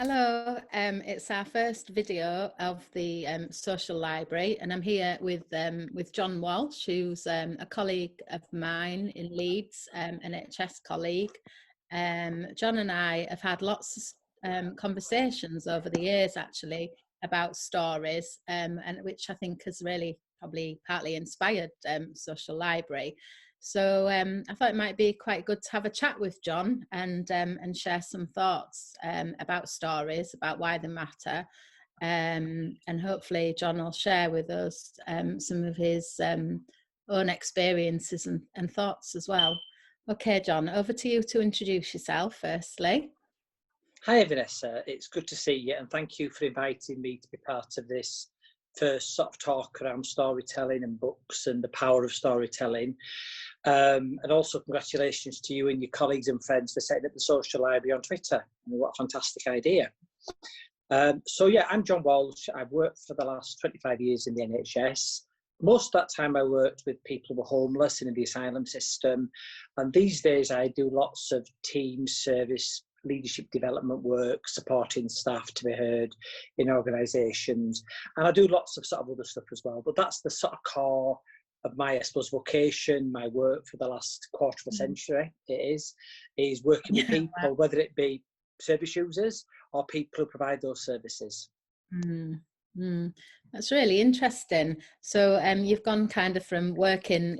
Hello, it's our first video of the social library, and I'm here with John Walsh, who's a colleague of mine in Leeds, an NHS colleague. John and I have had lots of conversations over the years, actually, about stories, and which I think has really probably partly inspired social library. So I thought it might be quite good to have a chat with John and share some thoughts about stories, about why they matter, and hopefully John will share with us some of his own experiences and thoughts as well. Okay, John, over to you to introduce yourself firstly. Hi Vanessa, it's good to see you and thank you for inviting me to be part of this first sort of talk around storytelling and books and the power of storytelling. And also congratulations to you and your colleagues and friends for setting up the social library on Twitter. What a fantastic idea. So yeah, I'm John Walsh. I've worked for the last 25 years in the NHS. Most of that time I worked with people who were homeless and in the asylum system. And these days I do lots of team service, leadership development work, supporting staff to be heard in organisations. And I do lots of sort of other stuff as well. But that's the sort of core of my, I suppose, vocation, my work for the last quarter of a century. It is working with people, whether it be service users or people who provide those services. That's really interesting. So you've gone kind of from working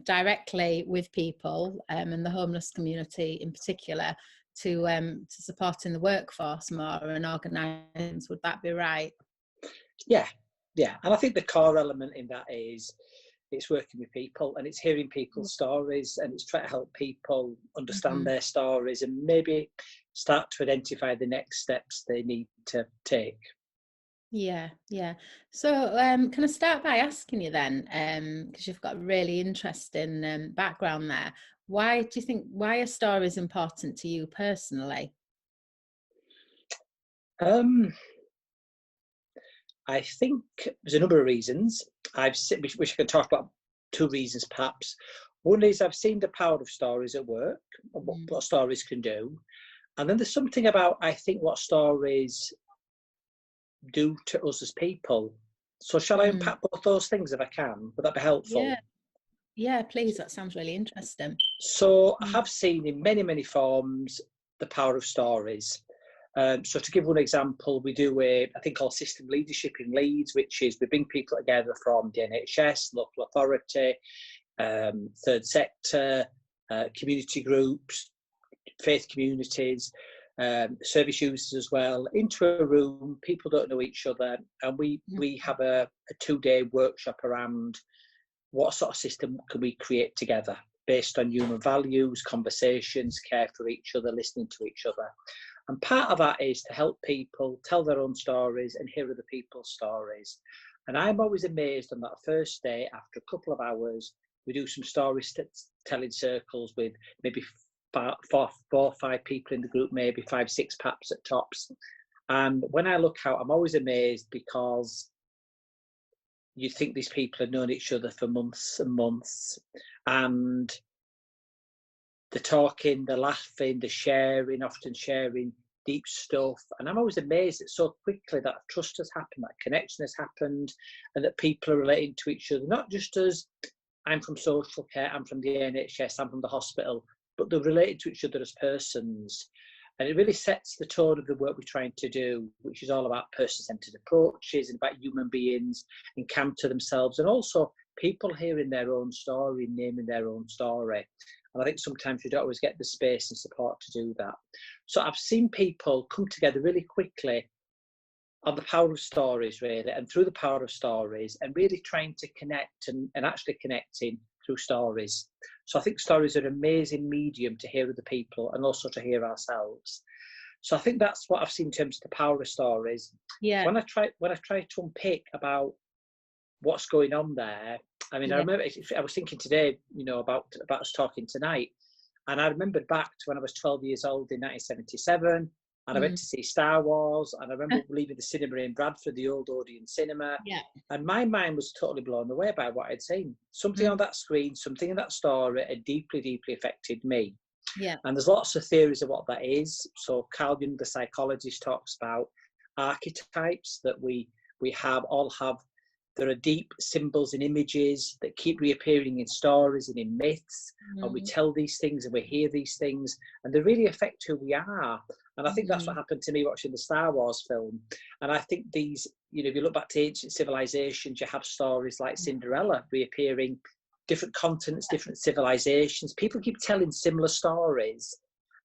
directly with people and the homeless community in particular to supporting the workforce more and organisations. Would that be right? Yeah. And I think the core element in that is it's working with people and it's hearing people's stories and it's trying to help people understand their stories and maybe start to identify the next steps they need to take. Yeah. So can I start by asking you then, because you've got a really interesting background there, why are stories important to you personally? I think there's a number of reasons. Which I can talk about two reasons perhaps. One is I've seen the power of stories at work, and what stories can do. And then there's something about, I think, what stories do to us as people. So shall I unpack both those things if I can? Would that be helpful? Yeah, please. That sounds really interesting. So I have seen in many, many forms the power of stories. So to give one example, we do a thing called system leadership in Leeds, which is we bring people together from the NHS, local authority, third sector, community groups, faith communities, service users as well, into a room. People don't know each other, and we have a 2-day workshop around what sort of system can we create together based on human values, conversations, care for each other, listening to each other. And part of that is to help people tell their own stories and hear other people's stories. And I'm always amazed on that first day, after a couple of hours, we do some storytelling circles with maybe four or five people in the group, maybe 5, 6 perhaps at tops. And when I look out, I'm always amazed because you think these people have known each other for months and months. And the talking, the laughing, the sharing, often sharing deep stuff. And I'm always amazed that so quickly that trust has happened, that connection has happened, and that people are relating to each other, not just as I'm from social care, I'm from the NHS, I'm from the hospital, but they're related to each other as persons. And it really sets the tone of the work we're trying to do, which is all about person-centred approaches and about human beings encounter themselves, and also people hearing their own story, naming their own story. And I think sometimes we don't always get the space and support to do that. So I've seen people come together really quickly on the power of stories, really, and through the power of stories, and really trying to connect and actually connecting through stories. So I think stories are an amazing medium to hear other people and also to hear ourselves. So I think that's what I've seen in terms of the power of stories. Yeah. When I try to unpick about what's going on there, I mean, I remember I was thinking today, about us talking tonight, and I remembered back to when I was 12 years old in 1977, and I went to see Star Wars, and I remember leaving the cinema in Bradford, the old Odeon cinema, and my mind was totally blown away by what I'd seen. Something on that screen, something in that story had deeply, deeply affected me. Yeah. And there's lots of theories of what that is. So Carl Jung, the psychologist, talks about archetypes that we all have. There are deep symbols and images that keep reappearing in stories and in myths, and we tell these things and we hear these things, and they really affect who we are. And I think that's what happened to me watching the Star Wars film. And I think these, if you look back to ancient civilizations, you have stories like Cinderella reappearing, different continents, different civilizations. People keep telling similar stories.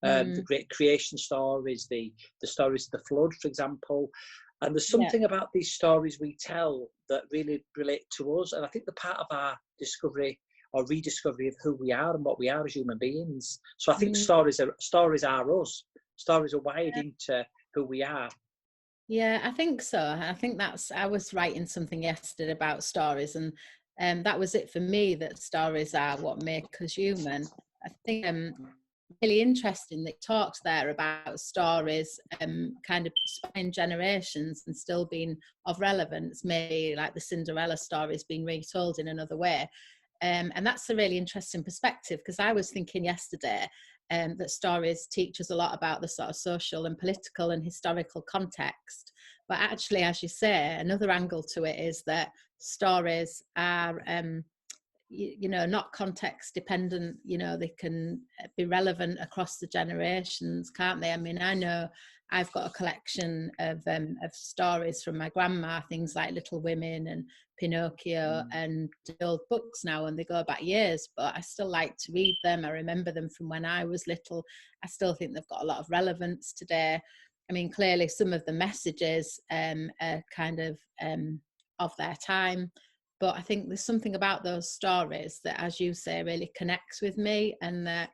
The great creation stories, the stories of the flood, for example. And there's something about these stories we tell that really relate to us. And I think they're part of our discovery or rediscovery of who we are and what we are as human beings. So I think stories are us. Stories are wired into who we are. Yeah, I think so. I think I was writing something yesterday about stories, and that was it for me, that stories are what make us human. I think really interesting that it talks there about stories kind of spanning generations and still being of relevance, maybe like the Cinderella stories being retold in another way. And that's a really interesting perspective, because I was thinking yesterday that stories teach us a lot about the sort of social and political and historical context. But actually, as you say, another angle to it is that stories are not context dependent. They can be relevant across the generations, can't they? I mean, I know I've got a collection of stories from my grandma, things like Little Women and Pinocchio and old books now, and they go back years, but I still like to read them. I remember them from when I was little. I still think they've got a lot of relevance today. I mean, clearly some of the messages are kind of their time, but I think there's something about those stories that, as you say, really connects with me, and that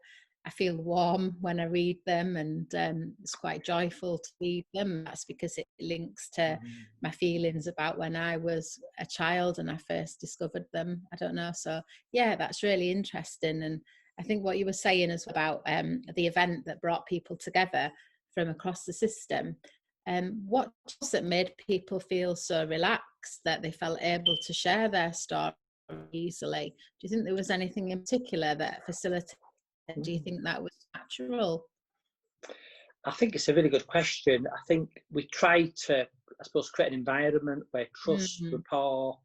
I feel warm when I read them, and it's quite joyful to read them. That's because it links to my feelings about when I was a child and I first discovered them. I don't know. So yeah, that's really interesting. And I think what you were saying is about the event that brought people together from across the system. What was it made people feel so relaxed that they felt able to share their story easily? Do you think there was anything in particular that facilitated? Do you think that was natural? I think it's a really good question. I think we try to, I suppose, create an environment where trust, rapport,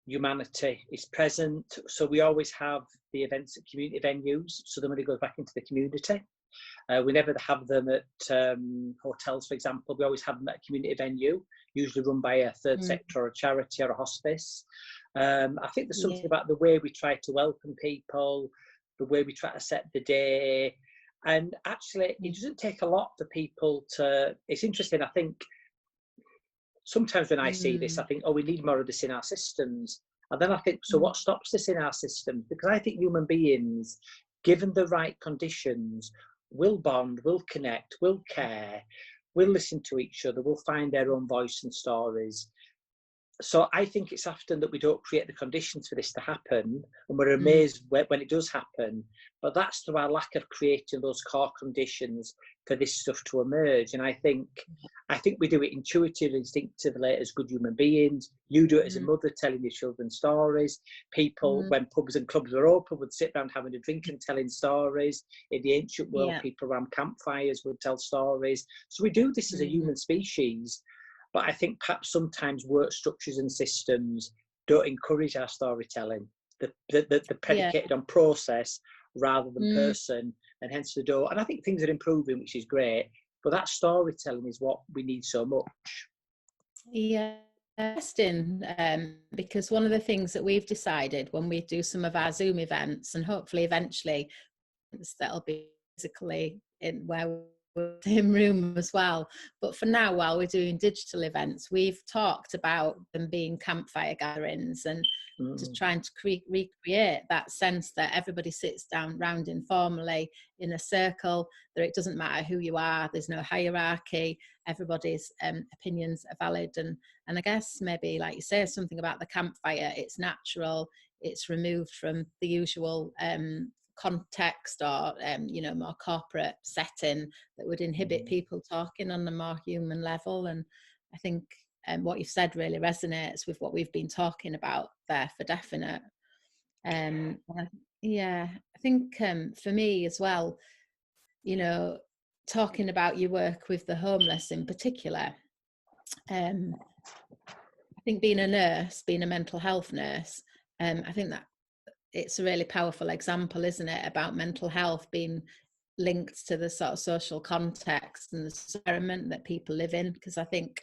humanity is present. So we always have the events at community venues, so the money goes back into the community. We never have them at hotels, for example. We always have them at a community venue, usually run by a third sector or a charity or a hospice. I think there's something about the way we try to welcome people, the way we try to set the day. And actually, it doesn't take a lot for people to... It's interesting, I think, sometimes when I see this, I think, oh, we need more of this in our systems. And then I think, so what stops this in our systems? Because I think human beings, given the right conditions, will bond, will connect, will care, will listen to each other, will find their own voice and stories. So I think it's often that we don't create the conditions for this to happen, and we're amazed when it does happen. But that's through our lack of creating those core conditions for this stuff to emerge. And I think we do it intuitively, instinctively as good human beings. You do it as a mother, telling your children stories. People, when pubs and clubs were open, would sit around having a drink and telling stories. In the ancient world, people around campfires would tell stories. So we do this as a human species. But I think perhaps sometimes work structures and systems don't encourage our storytelling. They're predicated on process rather than person, and hence they don't. And I think things are improving, which is great. But that storytelling is what we need so much. Yeah, interesting. Because one of the things that we've decided when we do some of our Zoom events, and hopefully eventually that'll be physically in where we're in the same room as well. But for now, while we're doing digital events, we've talked about them being campfire gatherings, and just trying to recreate that sense that everybody sits down round informally in a circle, that it doesn't matter who you are, there's no hierarchy, everybody's opinions are valid. And I guess maybe, like you say, something about the campfire, it's natural, it's removed from the usual context or more corporate setting that would inhibit people talking on a more human level. And I think what you've said really resonates with what we've been talking about there, for definite. I think for me as well, you know, talking about your work with the homeless in particular, I think being a nurse, being a mental health nurse, I think that it's a really powerful example, isn't it, about mental health being linked to the sort of social context and the environment that people live in. Because I think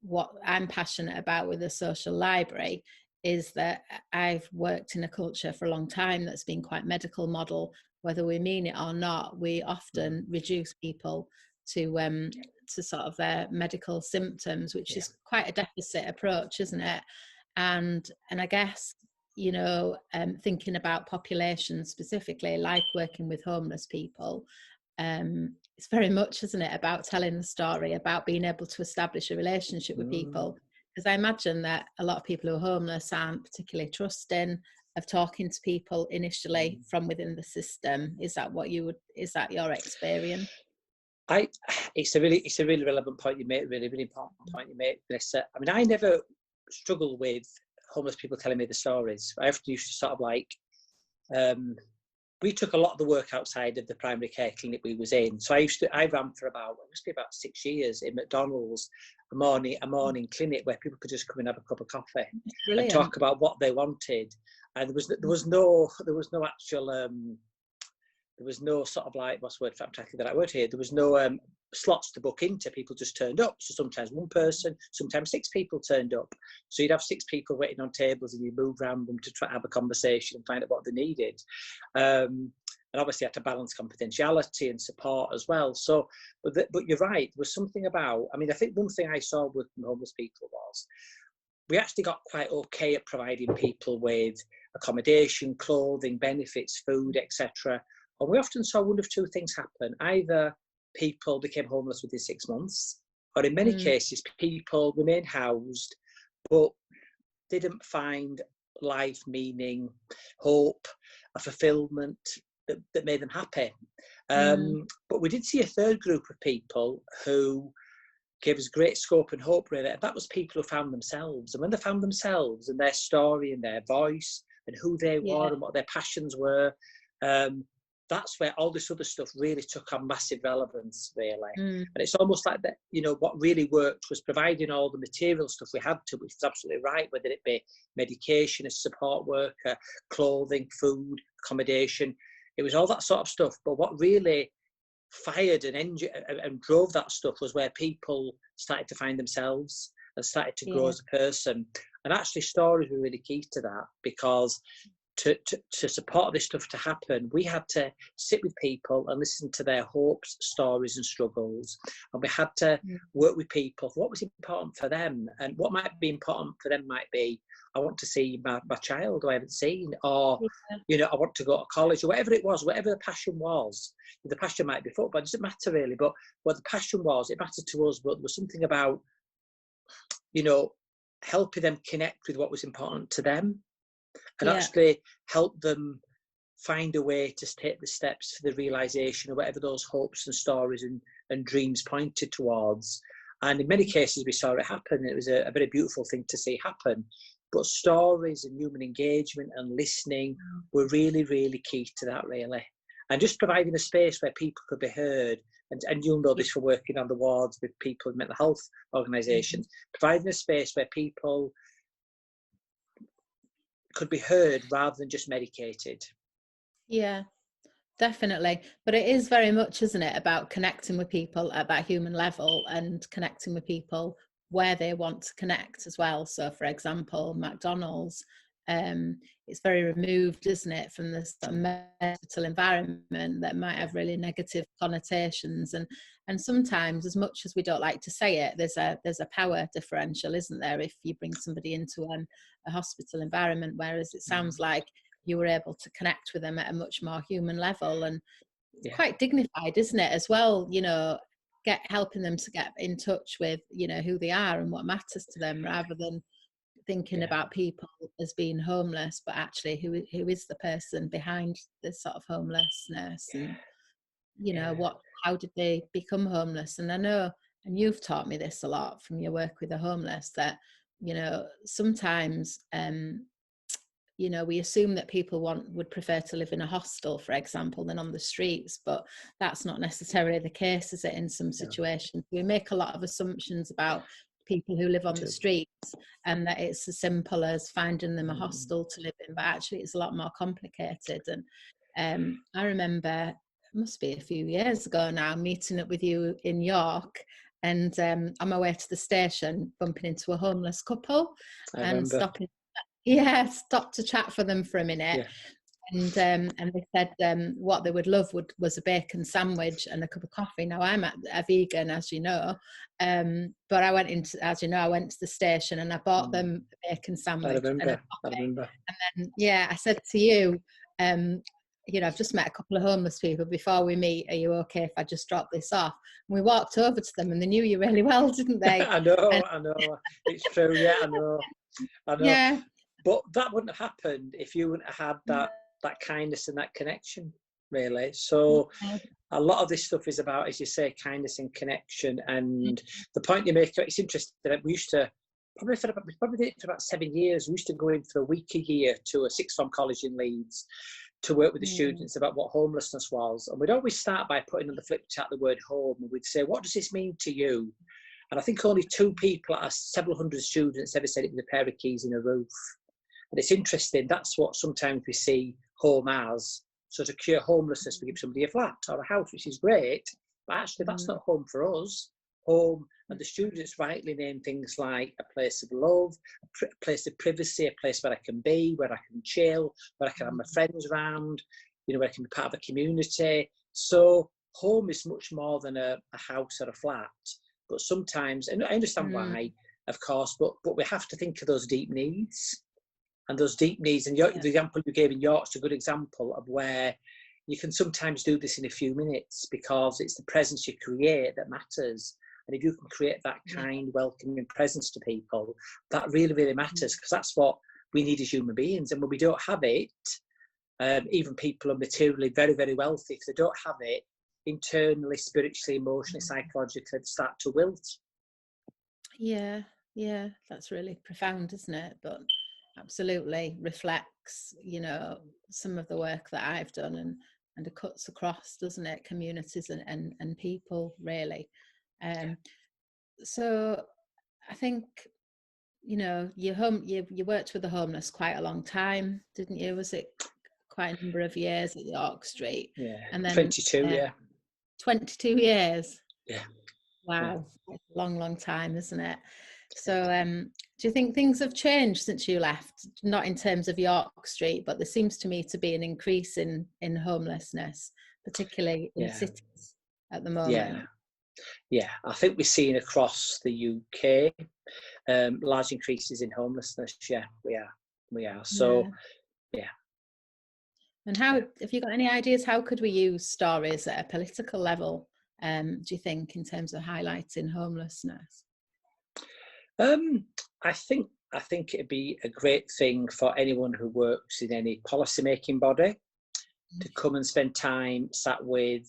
what I'm passionate about with the social library is that I've worked in a culture for a long time that's been quite medical model. Whether we mean it or not, we often reduce people to sort of their medical symptoms, which is quite a deficit approach, isn't it? And I guess, you know, thinking about populations specifically, like working with homeless people, it's very much, isn't it, about telling the story, about being able to establish a relationship with people. Because I imagine that a lot of people who are homeless aren't particularly trusting of talking to people initially from within the system. Is that your experience? It's a really relevant point you make, really important point you make, Vanessa. I mean, I never struggle with homeless people telling me the stories. I often used to sort of like, we took a lot of the work outside of the primary care clinic we was in. So I ran for about, it must be about 6 years in McDonald's, a morning clinic where people could just come and have a cup of coffee and talk about what they wanted. And there was no actual, there was no sort of like, what's the word, I'm trying to think of that word here. There was no slots to book into. People just turned up. So sometimes one person, sometimes 6 people turned up. So you'd have 6 people waiting on tables and you move around them to try to have a conversation and find out what they needed. And obviously you had to balance confidentiality and support as well. So, but you're right, there was something about, I mean, I think one thing I saw with homeless people was we actually got quite okay at providing people with accommodation, clothing, benefits, food, etc. And we often saw one of 2 things happen. Either people became homeless within 6 months, or in many cases, people remained housed, but didn't find life meaning, hope, a fulfillment that made them happy. But we did see a third group of people who gave us great scope and hope, really. And that was people who found themselves. And when they found themselves and their story and their voice and who they were and what their passions were, that's where all this other stuff really took on massive relevance, really. And it's almost like that, you know, what really worked was providing all the material stuff we had to, which was absolutely right, whether it be medication, a support worker, clothing, food, accommodation. It was all that sort of stuff. But what really fired and drove that stuff was where people started to find themselves and started to grow as a person. And actually stories were really key to that, because to support this stuff to happen, we had to sit with people and listen to their hopes, stories and struggles. And we had to work with people for what was important for them. And what might be important for them might be, I want to see my child who I haven't seen, or, you know, I want to go to college, or whatever it was, whatever the passion was. The passion might be football, it doesn't matter really, but what the passion was, it mattered to us, but there was something about, you know, helping them connect with what was important to them. And actually help them find a way to take the steps for the realisation of whatever those hopes and stories and dreams pointed towards. And in many cases, we saw it happen. It was a very beautiful thing to see happen. But stories and human engagement and listening were really, really key to that, really. And just providing a space where people could be heard. And you'll know this from working on the wards with people in mental health organisations, providing a space where people could be heard rather than just medicated. Yeah, definitely. But it is very much, isn't it, about connecting with people at that human level and connecting with people where they want to connect as well. So for example, McDonald's, it's very removed, isn't it, from the sort of medical environment that might have really negative connotations. And sometimes, as much as we don't like to say it, there's a power differential, isn't there, if you bring somebody into a hospital environment, whereas it sounds like you were able to connect with them at a much more human level, and quite dignified, isn't it, as well, you know, helping them to get in touch with, you know, who they are and what matters to them, rather than thinking about people as being homeless, but actually who is the person behind this sort of homelessness, and you know, how did they become homeless? And I know, and you've taught me this a lot from your work with the homeless, that, you know, sometimes you know, we assume that people would prefer to live in a hostel, for example, than on the streets, but that's not necessarily the case, is it, in some situations? We make a lot of assumptions about people who live on the streets, and that it's as simple as finding them a hostel to live in, but actually it's a lot more complicated. And I remember, it must be a few years ago now, meeting up with you in York, and on my way to the station, bumping into a homeless couple and stopped to chat for them for a minute. And they said what they would love was a bacon sandwich and a cup of coffee. Now, I'm a vegan, as you know, but I went to the station and I bought them a bacon sandwich and a coffee. And then, I said to you, you know, I've just met a couple of homeless people. Before we meet, are you okay if I just drop this off? And we walked over to them and they knew you really well, didn't they? I know. It's true. Yeah, I know. Yeah. But that wouldn't have happened if you wouldn't have had that kindness and that connection, really. So a lot of this stuff is about, as you say, kindness and connection. And the point you make, it's interesting that we used to, probably did it for about 7 years, we used to go in for a week a year to a sixth form college in Leeds to work with the students about what homelessness was. And we'd always start by putting on the flip chart the word home, and we'd say, what does this mean to you? And I think only 2 people out of several hundred students ever said it was a pair of keys in a roof. And it's interesting, that's what sometimes we see home as. So to cure homelessness, we give somebody a flat or a house, which is great, but actually that's not home for us. Home, and the students rightly name things like a place of love, a place of privacy, a place where I can be, where I can chill, where I can have my friends around, you know, where I can be part of a community. So home is much more than a house or a flat. But sometimes, and I understand why, of course, but we have to think of those deep needs. And those deep needs, and the example you gave in York is a good example of where you can sometimes do this in a few minutes, because it's the presence you create that matters. And if you can create that kind, welcoming presence to people, that really, really matters, because that's what we need as human beings. And when we don't have it, even people are materially very, very wealthy, if they don't have it, internally, spiritually, emotionally, psychologically, they start to wilt. Yeah, that's really profound, isn't it? But absolutely reflects, you know, some of the work that I've done, and it cuts across, doesn't it, communities and people, really. So I think, you know, you worked with the homeless quite a long time, didn't you? Was it quite a number of years at York Street? Yeah, and then 22, 22 years. Yeah. Wow, it's a long time, isn't it? So do you think things have changed since you left? Not in terms of York Street, but there seems to me to be an increase in homelessness, particularly in cities at the moment. Yeah, I think we're seeing across the UK large increases in homelessness. Yeah, we are. So, yeah. And how, have you got any ideas, how could we use stories at a political level, do you think, in terms of highlighting homelessness? I think it'd be a great thing for anyone who works in any policy making body to come and spend time sat with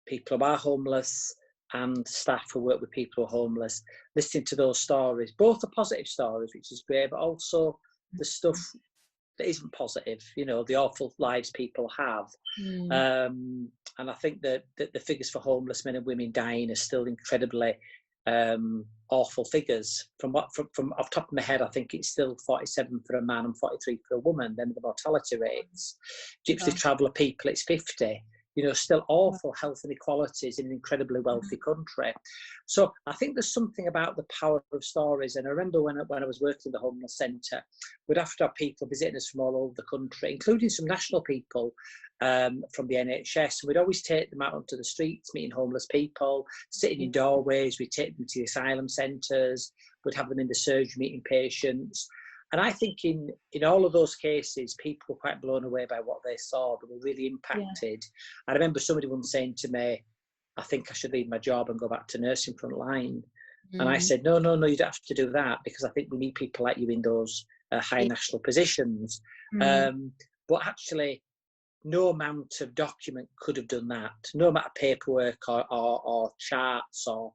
people who are homeless and staff who work with people who are homeless, listening to those stories, both the positive stories, which is great, but also the stuff that isn't positive, you know, the awful lives people have. And I think that the figures for homeless men and women dying are still incredibly awful figures. From off the top of my head, I think it's still 47 for a man and 43 for a woman. Then the mortality rates. Gypsy traveller people, it's 50. You know, still awful health inequalities in an incredibly wealthy country. So I think there's something about the power of stories. And I remember when I was working in the homeless centre, we'd have to have people visiting us from all over the country, including some national people from the NHS. And we'd always take them out onto the streets, meeting homeless people, sitting in doorways. We'd take them to the asylum centres. We'd have them in the surgery meeting patients. And I think in all of those cases, people were quite blown away by what they saw. They were really impacted. I remember somebody once saying to me, I think I should leave my job and go back to nursing front line. And I said, no, you don't have to do that, because I think we need people like you in those high national positions. But actually, no amount of document could have done that. No amount of paperwork or charts or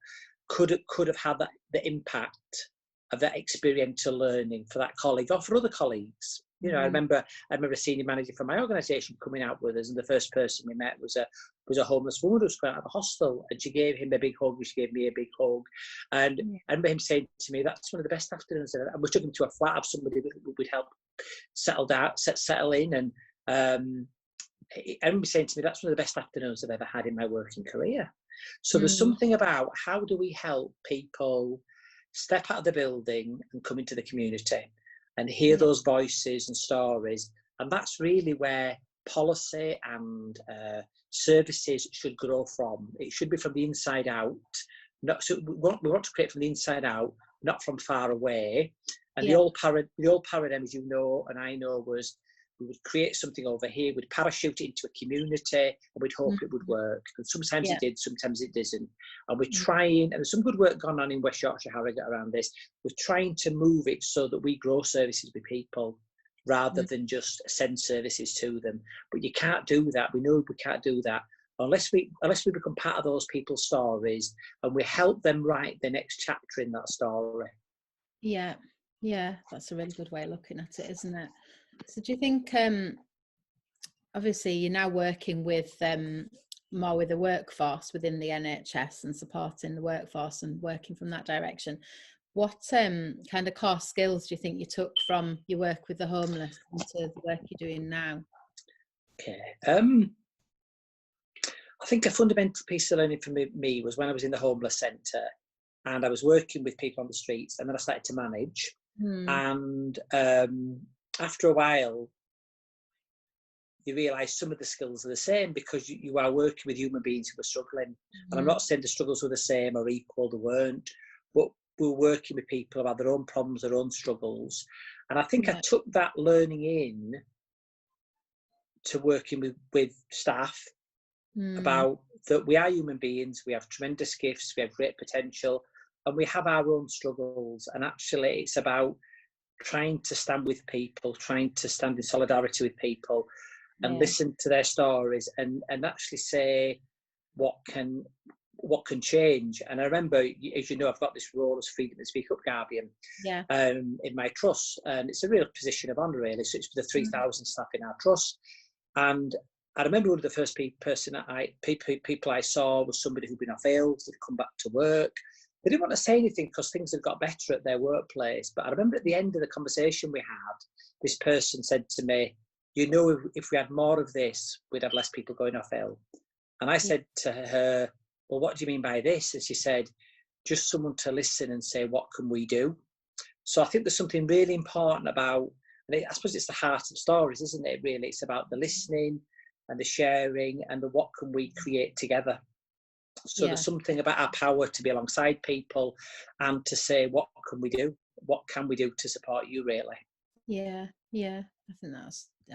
could have had the impact of that experiential learning for that colleague or for other colleagues. You know, I remember a senior manager from my organisation coming out with us, and the first person we met was a homeless woman who was coming out of a hostel, and she gave him a big hug, she gave me a big hug, and I remember him saying to me, "That's one of the best afternoons." And we took him to a flat of somebody who would help settle in, and I remember saying to me, "That's one of the best afternoons I've ever had in my working career." So there's something about how do we help people step out of the building and come into the community and hear those voices and stories. And that's really where policy and services should grow from. It should be from the inside out. So we want to create from the inside out, not from far away. And the old paradigm, as you know, and I know, was we would create something over here, we'd parachute it into a community, and we'd hope it would work. And sometimes it did, sometimes it didn't. And we're trying, and there's some good work gone on in West Yorkshire, Harrogate, around this. We're trying to move it so that we grow services with people rather than just send services to them. But you can't do that. We know we can't do that unless we become part of those people's stories and we help them write the next chapter in that story. Yeah, that's a really good way of looking at it, isn't it? So do you think, obviously you're now working with more with the workforce within the NHS and supporting the workforce and working from that direction, what kind of core skills do you think you took from your work with the homeless into the work you're doing now? Okay. I think a fundamental piece of learning for me was when I was in the homeless centre and I was working with people on the streets, and then I started to manage. And after a while, you realise some of the skills are the same because you are working with human beings who are struggling. And I'm not saying the struggles were the same or equal, they weren't, but we were working with people who had their own problems, their own struggles. And I think I took that learning in to working with staff about that we are human beings, we have tremendous gifts, we have great potential, and we have our own struggles. And actually it's about trying to stand with people, trying to stand in solidarity with people and listen to their stories and actually say what can change. And I remember, as you know, I've got this role as Freedom and Speak Up Guardian in my trust, and it's a real position of honour really. So it's for the 3,000 staff in our trust. And I remember one of the first people I saw was somebody who'd been off ill, who'd come back to work. They didn't want to say anything because things had got better at their workplace. But I remember at the end of the conversation we had, this person said to me, "You know, if we had more of this, we'd have less people going off ill." And I said to her, "Well, what do you mean by this?" And she said, "Just someone to listen and say, what can we do?" So I think there's something really important about, and I suppose it's the heart of stories, isn't it, really? It's about the listening and the sharing and the what can we create together. So there's something about our power to be alongside people and to say, what can we do? What can we do to support you, really? Yeah. I think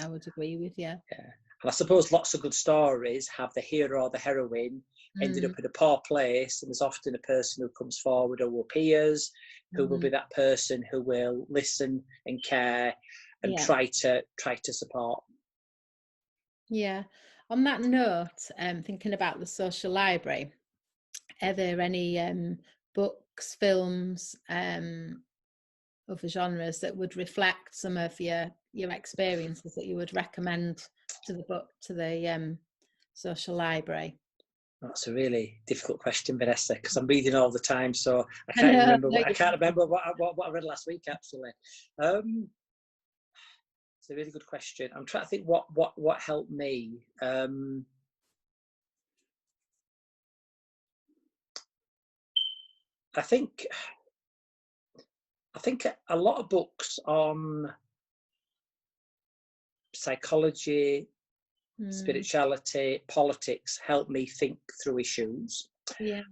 I would agree with you. Yeah. And I suppose lots of good stories have the hero or the heroine ended up in a poor place, and there's often a person who comes forward or peers who will be that person who will listen and care and try to support. Yeah. On that note, thinking about the social library, are there any books, films, other genres that would reflect some of your experiences that you would recommend to the social library? That's a really difficult question, Vanessa, because I'm reading all the time, so I can't remember what I read last week. Actually, it's a really good question. I'm trying to think what helped me. I think a lot of books on psychology, spirituality, politics help me think through issues.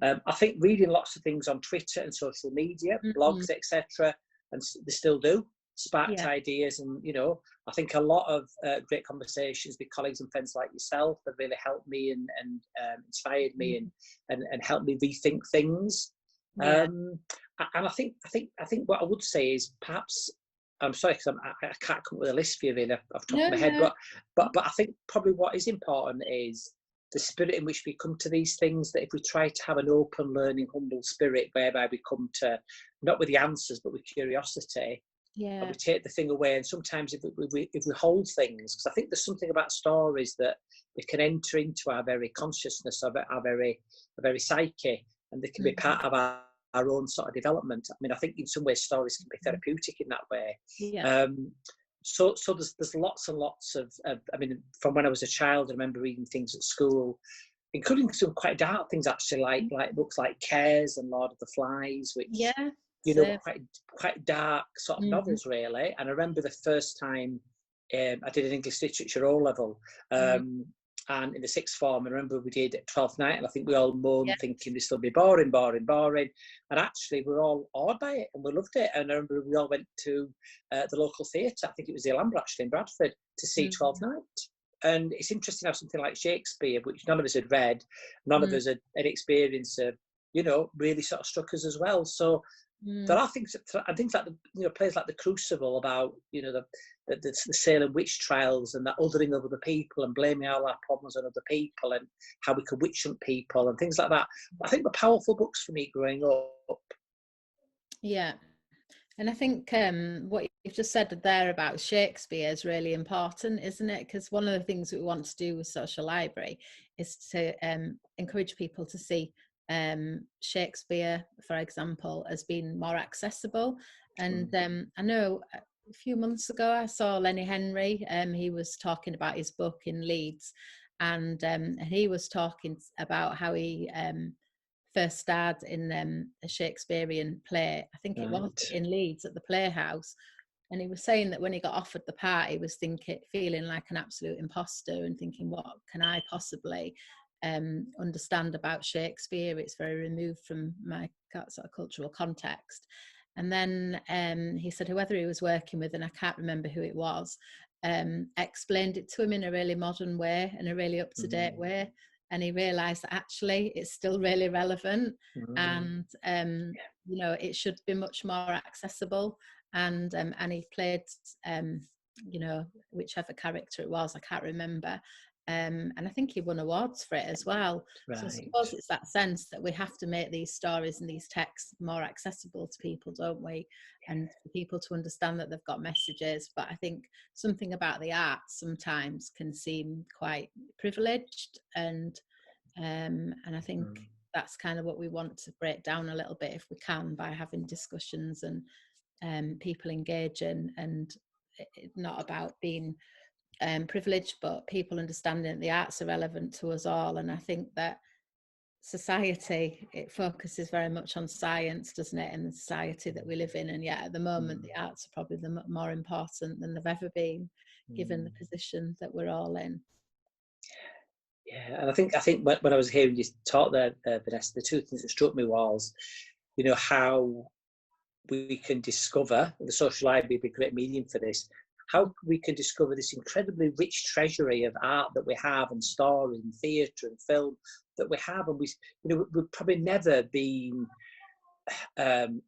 I think reading lots of things on Twitter and social media, blogs, etc., and they still do, sparked ideas. And I think a lot of great conversations with colleagues and friends like yourself have really helped me and inspired me and helped me rethink things. And I think what I would say is, perhaps, I'm sorry because I can't come up with a list for you really off the top of my head, but I think probably what is important is the spirit in which we come to these things, that if we try to have an open, learning, humble spirit whereby we come to, not with the answers, but with curiosity, Yeah. we take the thing away. And sometimes if we hold things, because I think there's something about stories that they can enter into our very consciousness, our very psyche, and they can be part of our own sort of development. I mean, I think in some ways stories can be therapeutic in that way. Yeah. So there's lots and lots of I mean, from when I was a child, I remember reading things at school, including some quite dark things actually, like books like Cares and Lord of the Flies, which Yeah. quite dark sort of novels really. And I remember the first time I did an English literature O level, and in the sixth form, I remember we did 12th night, and I think we all moaned thinking this will be boring. And actually we were all awed by it and we loved it. And I remember we all went to the local theatre, I think it was the Alhambra actually in Bradford, to see 12th night. And it's interesting how something like Shakespeare, which none of us had read, none of us had an experience of, really sort of struck us as well. So there are things like plays like The Crucible, about the Salem witch trials and that othering of other people and blaming all our problems on other people and how we could witch hunt people and things like that. I think were powerful books for me growing up. Yeah. And I think what you've just said there about Shakespeare is really important, isn't it? Because one of the things we want to do with Social Library is to encourage people to see Shakespeare, for example, as being more accessible. And I know a few months ago I saw Lenny Henry. He was talking about his book in Leeds, and he was talking about how he first starred in a Shakespearean play. I think it was in Leeds at the Playhouse. And he was saying that when he got offered the part, he was feeling like an absolute imposter and thinking, what can I possibly understand about Shakespeare? It's very removed from my sort of cultural context. And then he said whoever he was working with, and I can't remember who it was, explained it to him in a really modern way and a really up-to-date way. And he realised that actually it's still really relevant, and it should be much more accessible. And he played whichever character it was, I can't remember. And I think he won awards for it as well. Right. So I suppose it's that sense that we have to make these stories and these texts more accessible to people, don't we? And for people to understand that they've got messages. But I think something about the arts sometimes can seem quite privileged, and I think that's kind of what we want to break down a little bit, if we can, by having discussions and people engaging, and not about being privileged, but people understanding that the arts are relevant to us all. And I think that society, it focuses very much on science, doesn't it, in the society that we live in, and yet at the moment the arts are probably more important than they've ever been, given the position that we're all in. Yeah, and I think when I was hearing you talk there, Vanessa, the two things that struck me was, how we can discover, the social library would be a great medium for this, how we can discover this incredibly rich treasury of art that we have, and stories and theatre and film that we have. And we've probably never been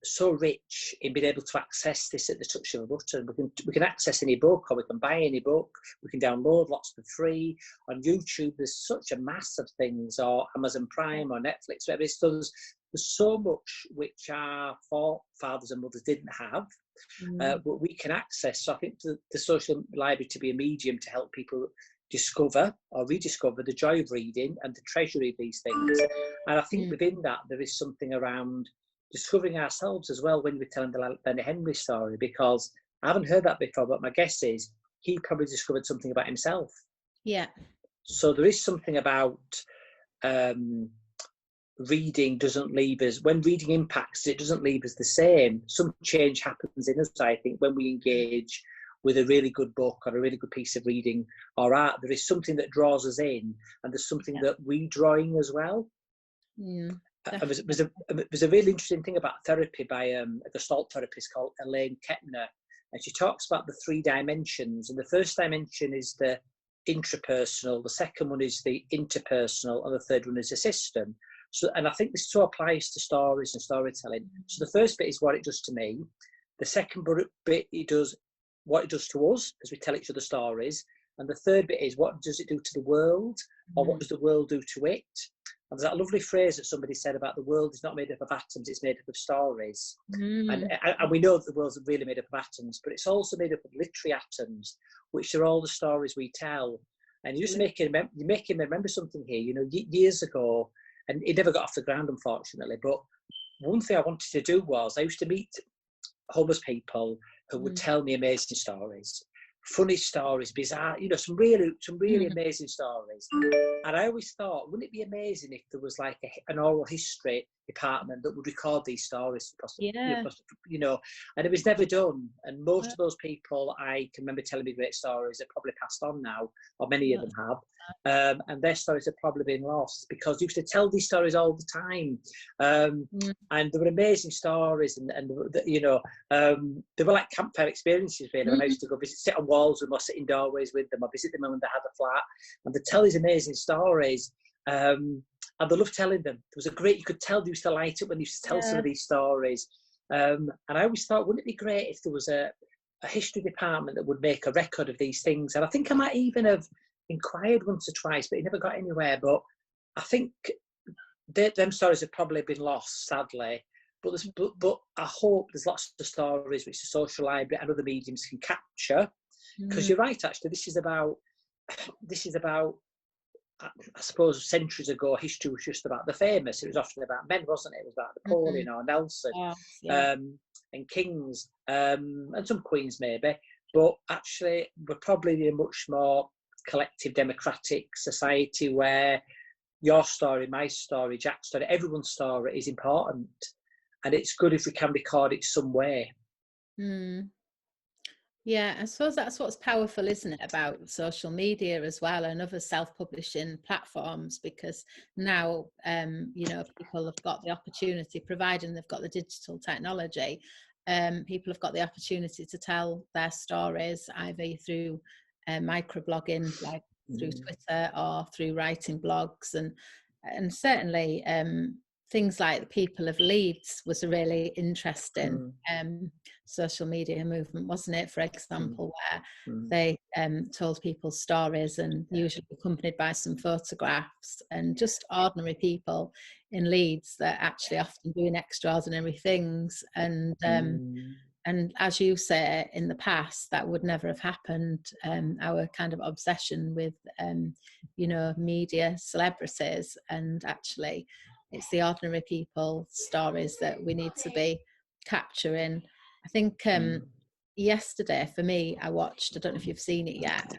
so rich in being able to access this at the touch of a button. We can access any book, or we can buy any book. We can download lots for free on YouTube. There's such a mass of things, or Amazon Prime or Netflix, whatever it is. There's so much which our forefathers and mothers didn't have, but we can access. So I think the social library to be a medium to help people discover or rediscover the joy of reading and the treasury of these things. And I think within that there is something around discovering ourselves as well when we're telling the Lenny Henry story, because I haven't heard that before, but my guess is he probably discovered something about himself. Yeah. So there is something about reading doesn't leave us, when reading impacts, it doesn't leave us the same. Some change happens in us, I think, when we engage with a really good book or a really good piece of reading or art. There is something that draws us in, and there's something that we draw in as well. There's a really interesting thing about therapy by a Gestalt therapist called Elaine Kettner, and she talks about the 3 dimensions. And the first dimension is the intrapersonal, the second one is the interpersonal, and the third one is the system. So, and I think this so applies to stories and storytelling. So the first bit is what it does to me. The second bit, it does what it does to us as we tell each other stories. And the third bit is what does it do to the world, or what does the world do to it? And there's that lovely phrase that somebody said about the world is not made up of atoms, it's made up of stories. And we know that the world's really made up of atoms, but it's also made up of literary atoms, which are all the stories we tell. And you're making me remember something here. You know, years ago, and it never got off the ground, unfortunately, but one thing I wanted to do was I used to meet homeless people who would tell me amazing stories, funny stories, bizarre, you know, some really amazing stories. And I always thought, wouldn't it be amazing if there was like an oral history department that would record these stories, you know, and it was never done. And most of those people I can remember telling me great stories are probably passed on now, or many of them have, and their stories have probably been lost, because they used to tell these stories all the time, and they were amazing stories, and you know, they were like campfire experiences really. When I used to go sit on walls with them, or sit in doorways with them, or visit them when they had a flat, and they tell these amazing stories. And they loved telling them. There was you could tell they used to light up when they used to tell some of these stories. And I always thought, wouldn't it be great if there was a history department that would make a record of these things? And I think I might even have inquired once or twice, but it never got anywhere. But I think them stories have probably been lost, sadly. But I hope there's lots of stories which the social library and other mediums can capture. Because you're right, actually, this is about, I suppose centuries ago, history was just about the famous. It was often about men, wasn't it? It was about Napoleon or Nelson, and kings, and some queens maybe. But actually, we're probably in a much more collective democratic society where your story, my story, Jack's story, everyone's story is important. And it's good if we can record it some way. Yeah, I suppose that's what's powerful, isn't it, about social media as well and other self-publishing platforms, because now, you know, people have got the opportunity, providing they've got the digital technology, people have got the opportunity to tell their stories either through microblogging, like through Twitter, or through writing blogs, and certainly things like the People of Leeds was a really interesting social media movement, wasn't it? For example, where they told people's stories, and usually accompanied by some photographs, and just ordinary people in Leeds that actually often doing extraordinary things. And as you say, in the past, that would never have happened. Our kind of obsession with, you know, media celebrities, and actually it's the ordinary people's stories that we need to be capturing. I think yesterday, for me, I watched, I don't know if you've seen it yet,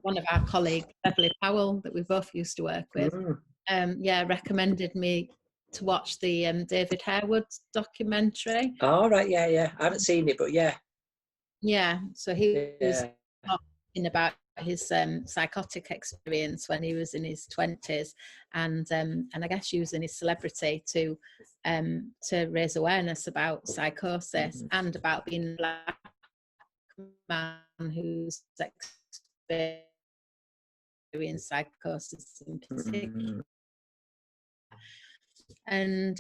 one of our colleagues, Beverly Powell, that we both used to work with, recommended me to watch the David Harewood documentary. Oh, right, yeah. I haven't seen it, but yeah. Yeah, so he was talking about his psychotic experience when he was in his 20s, and I guess using his celebrity to raise awareness about psychosis and about being a black man who's experienced psychosis in particular. And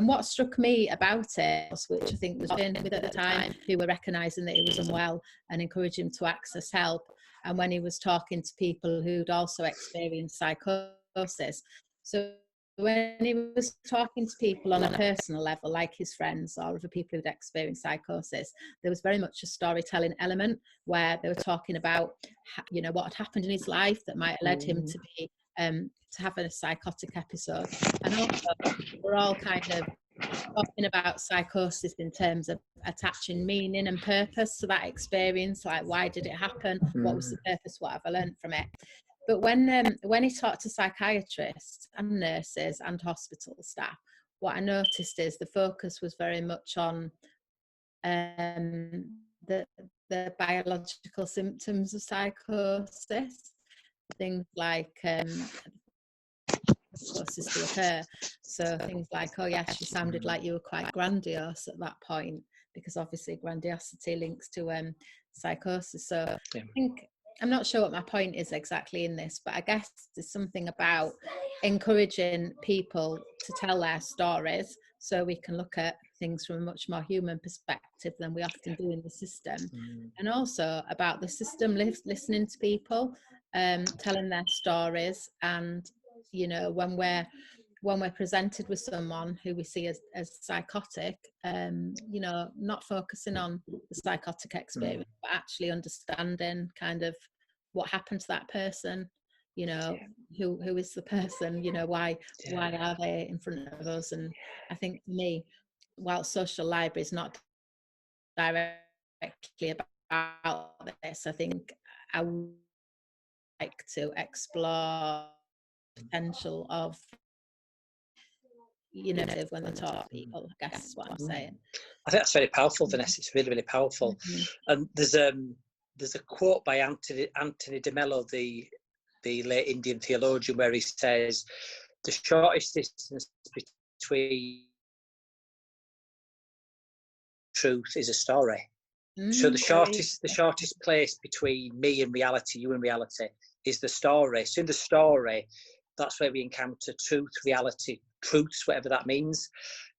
what struck me about it, which I think was with at the time, who were recognising that he was unwell and encouraging him to access help. And when he was talking to people who'd also experienced psychosis, so when he was talking to people on a personal level, like his friends or other people who'd experienced psychosis, there was very much a storytelling element where they were talking about, you know, what had happened in his life that might have led him to be to have a psychotic episode. And also we're all kind of talking about psychosis in terms of attaching meaning and purpose to that experience, like why did it happen, what was the purpose, what have I learned from it. But when he talked to psychiatrists and nurses and hospital staff, what I noticed is the focus was very much on the biological symptoms of psychosis, things like psychosis to occur. So things like, oh yes, you sounded like you were quite grandiose at that point, because obviously grandiosity links to psychosis. So I think, I'm not sure what my point is exactly in this, but I guess there's something about encouraging people to tell their stories so we can look at things from a much more human perspective than we often do in the system. And also about the system listening to people, telling their stories, and you know, when we're presented with someone who we see as psychotic, you know, not focusing on the psychotic experience, but actually understanding kind of what happened to that person, you know, who is the person, you know, why are they in front of us? And I think for me, while social library is not directly about this, I think I would like to explore the potential of, you know, when they talk to people, I guess is what I'm saying. I think that's very powerful, Vanessa. It's really, really powerful. And there's a quote by Anthony de Mello, the late Indian theologian, where he says, the shortest distance between truth is a story. So the shortest place between me and reality, you and reality, is the story. So in the story, that's where we encounter truth, reality, truths, whatever that means.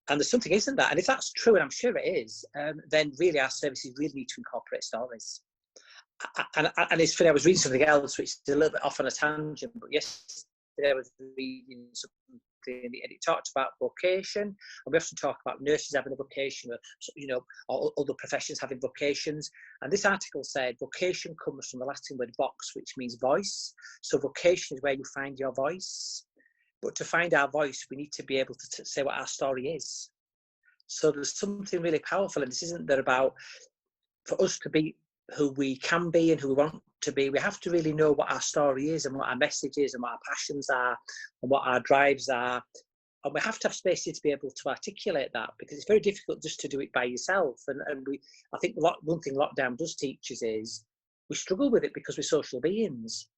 And there's something, isn't that? And if that's true, and I'm sure it is, then really our services really need to incorporate stories. And it's funny, I was reading something else, which is a little bit off on a tangent, but yesterday I was reading something, and it talked about vocation, and we often talk about nurses having a vocation, or, you know, or other professions having vocations. And this article said vocation comes from the Latin word vox, which means voice. So vocation is where you find your voice. But to find our voice, we need to be able to say what our story is. So there's something really powerful, and this isn't that about, for us to be who we can be and who we want to be, we have to really know what our story is and what our message is and what our passions are and what our drives are. And we have to have space to be able to articulate that, because it's very difficult just to do it by yourself. And I think one thing lockdown does teach us is we struggle with it because we're social beings.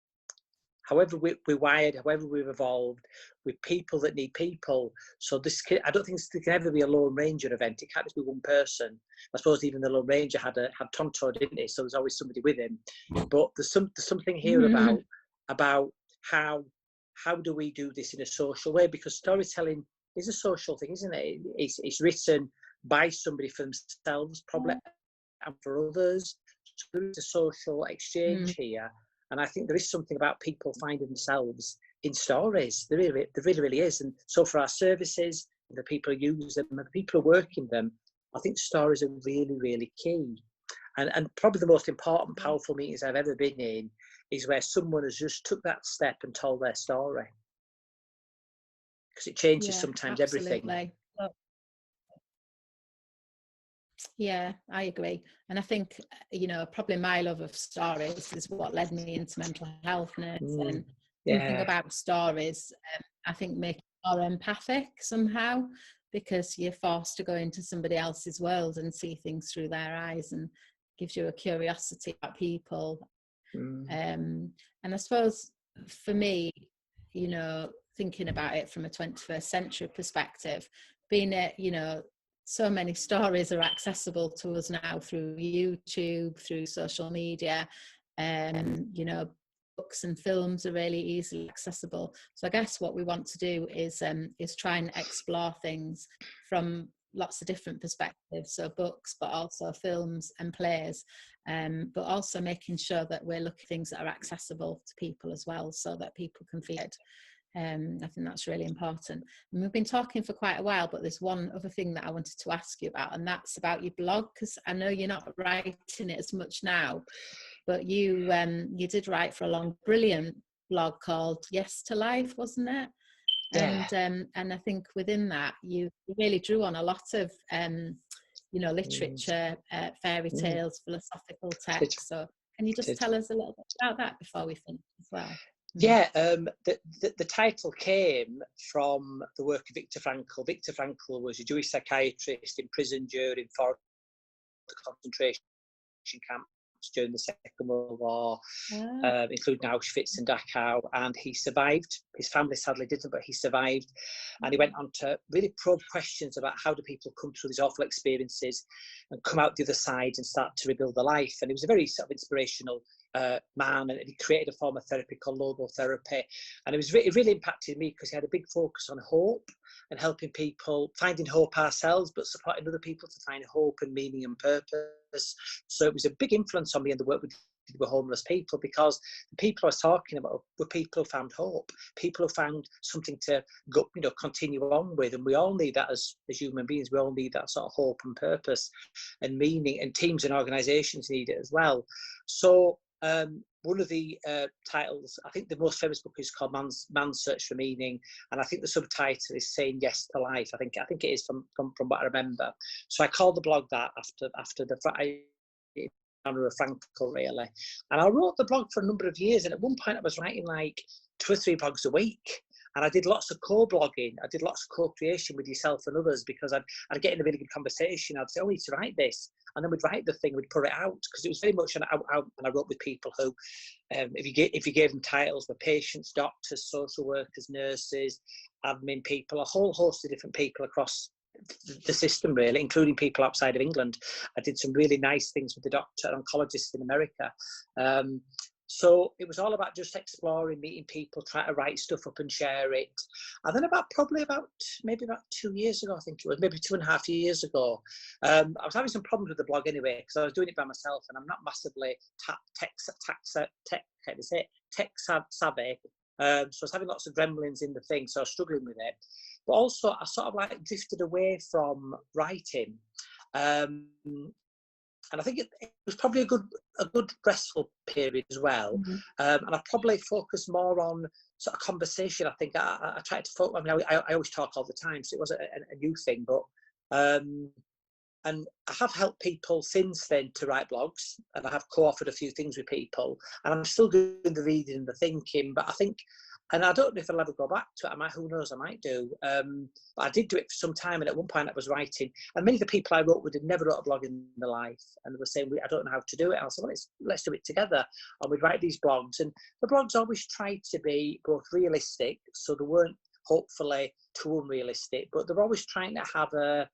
However we're wired, however we've evolved, with people that need people. So I don't think there can ever be a Lone Ranger event. It can't just be one person. I suppose even the Lone Ranger had Tonto, didn't he? So there's always somebody with him. But there's something here about how do we do this in a social way? Because storytelling is a social thing, isn't it? It's written by somebody for themselves, probably, and for others. So there's a social exchange here. And I think there is something about people finding themselves in stories. There really is. And so for our services, the people who use them, and the people who work in them, I think stories are really, really key. And probably the most important, powerful meetings I've ever been in is where someone has just took that step and told their story. Because it changes sometimes everything. Yeah, I agree. And I think, you know, probably my love of stories is what led me into mental health nurse. And thinking about stories, I think make you more empathic somehow, because you're forced to go into somebody else's world and see things through their eyes, and gives you a curiosity about people. And I suppose for me, you know, thinking about it from a 21st century perspective, being it, you know, so many stories are accessible to us now through YouTube, through social media, you know, books and films are really easily accessible. So I guess what we want to do is try and explore things from lots of different perspectives, so books, but also films and plays, but also making sure that we're looking at things that are accessible to people as well, so that people can feel it. I think that's really important. And we've been talking for quite a while, but there's one other thing that I wanted to ask you about, and that's about your blog, because I know you're not writing it as much now, but you did write for a long, brilliant blog called Yes to Life, wasn't it? Yeah. And I think within that you really drew on a lot of you know, literature, fairy tales, philosophical texts. So can you just tell us a little bit about that before we finish as well? Yeah, the title came from the work of Viktor Frankl. Viktor Frankl was a Jewish psychiatrist imprisoned during 4 concentration camps during the Second World War, including Auschwitz and Dachau, and he survived. His family sadly didn't, but he survived. And he went on to really probe questions about how do people come through these awful experiences and come out the other side and start to rebuild their life. And he was a very sort of inspirational man, and he created a form of therapy called logotherapy, and it really impacted me because he had a big focus on hope and helping people, finding hope ourselves, but supporting other people to find hope and meaning and purpose. So it was a big influence on me and the work we were homeless people, because the people I was talking about were people who found hope, people who found something to go, continue on with. And we all need that as human beings. We all need that sort of hope and purpose and meaning, and teams and organisations need it as well. So one of the titles, I think the most famous book is called Man's Search for Meaning, and I think the subtitle is Saying Yes to Life. I think it is from what I remember. So I called the blog that after the manner of Frankel, really. And I wrote the blog for a number of years, and at one point I was writing like 2 or 3 blogs a week. And I did lots of co-blogging. I did lots of co-creation with yourself and others, because I'd get in a really good conversation. I'd say, oh, we need to write this. And then we'd write the thing, we'd put it out, because it was very much an out. And I wrote with people who, if you gave them titles, were patients, doctors, social workers, nurses, admin people, a whole host of different people across the system, really, including people outside of England. I did some really nice things with the doctor and oncologists in America. So it was all about just exploring, meeting people, trying to write stuff up and share it. And then maybe about 2 years ago, I think it was, maybe 2.5 years ago, I was having some problems with the blog anyway, because I was doing it by myself, and I'm not massively tech savvy. So I was having lots of gremlins in the thing, so I was struggling with it. But also, I sort of like drifted away from writing. And I think it was probably a good restful period as well. Mm-hmm. And I probably focused more on sort of conversation. I think I tried to focus. I mean, I always talk all the time, so it wasn't a new thing. But and I have helped people since then to write blogs, and I have co-authored a few things with people, and I'm still doing the reading and the thinking. But I think, and I don't know if I'll ever go back to it. Who knows, I might do. But I did do it for some time, and at one point I was writing, and many of the people I wrote with had never wrote a blog in their life, and they were saying, I don't know how to do it. I said, well, let's do it together. And we'd write these blogs, and the blogs always tried to be both realistic, so they weren't hopefully too unrealistic, but they're always trying to have a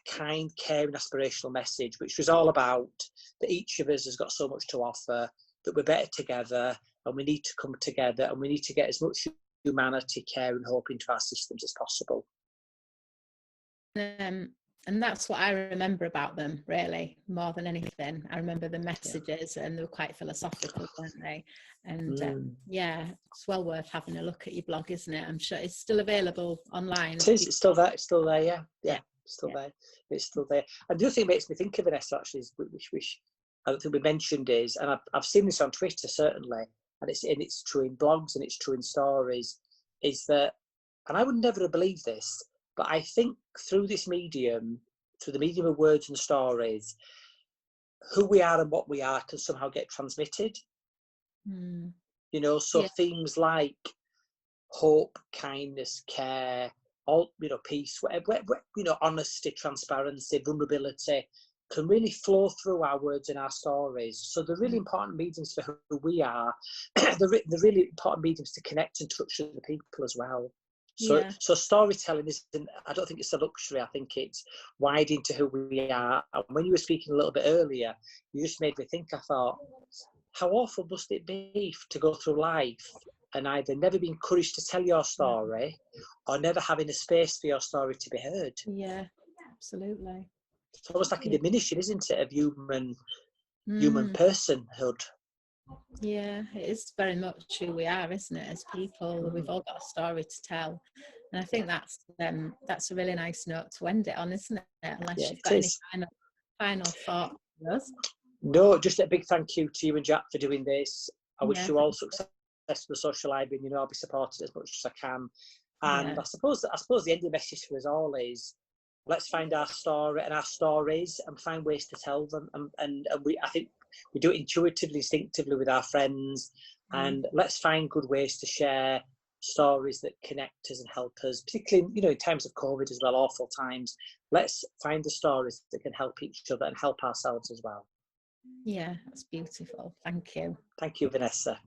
kind, caring, aspirational message, which was all about that each of us has got so much to offer, that we're better together, and we need to come together, and we need to get as much humanity, care and hope into our systems as possible. And that's what I remember about them, really, more than anything. I remember the messages, and they were quite philosophical, weren't they? And yeah, it's well worth having a look at your blog, isn't it? I'm sure it's still available online. It is. It's still there. It's still there. Yeah. It's still there. It's still there. And the other thing that makes me think of Vanessa, actually, is which I don't think we mentioned is, and I've seen this on Twitter certainly, and it's true in blogs and it's true in stories, is that, and I would never have believed this, but I think through this medium, through the medium of words and stories, who we are and what we are can somehow get transmitted. So themes like hope, kindness, care, all, peace, whatever, honesty, transparency, vulnerability, can really flow through our words and our stories. So they're really important mediums for who we are. They're really important mediums to connect and touch other people as well. So storytelling isn't, I don't think it's a luxury. I think it's widening to who we are. And when you were speaking a little bit earlier, you just made me think, I thought, how awful must it be to go through life and either never be encouraged to tell your story or never having a space for your story to be heard? Yeah, absolutely. It's almost like a diminishing, isn't it, of human personhood? Yeah, it is very much who we are, isn't it, as people? We've all got a story to tell, and I think that's a really nice note to end it on, isn't it? Unless you've got any final thoughts for us. No, just a big thank you to you and Jack for doing this. I wish you all success with the social library, and I'll be supported as much as I can. And I suppose the ending message for us all is, let's find our story and our stories and find ways to tell them. And I think we do it intuitively, instinctively with our friends. And let's find good ways to share stories that connect us and help us, particularly, in times of COVID as well, awful times. Let's find the stories that can help each other and help ourselves as well. Yeah, that's beautiful. Thank you. Thank you, Vanessa.